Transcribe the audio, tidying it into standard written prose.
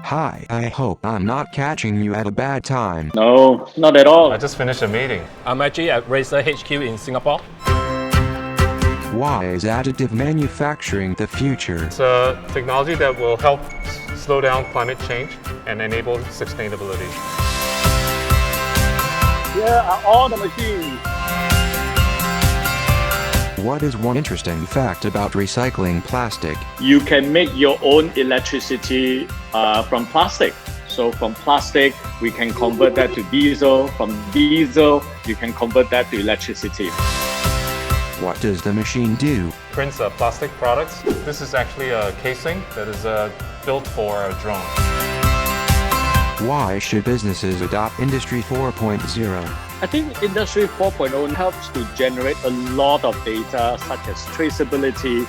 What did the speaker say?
Hi, I hope I'm not catching you at a bad time. No, not at all. I just finished a meeting. I'm actually at Razer HQ in Singapore. Why is additive manufacturing the future? It's a technology that will help slow down climate change and enable sustainability. Here are all the machines. What is one interesting fact about recycling plastic? You can make your own electricity from plastic. So from plastic, we can convert that to diesel. From diesel, you can convert that to electricity. What does the machine do? Prints plastic products. This is actually a casing that is built for a drone. Why should businesses adopt Industry 4.0? I think Industry 4.0 helps to generate a lot of data such as traceability,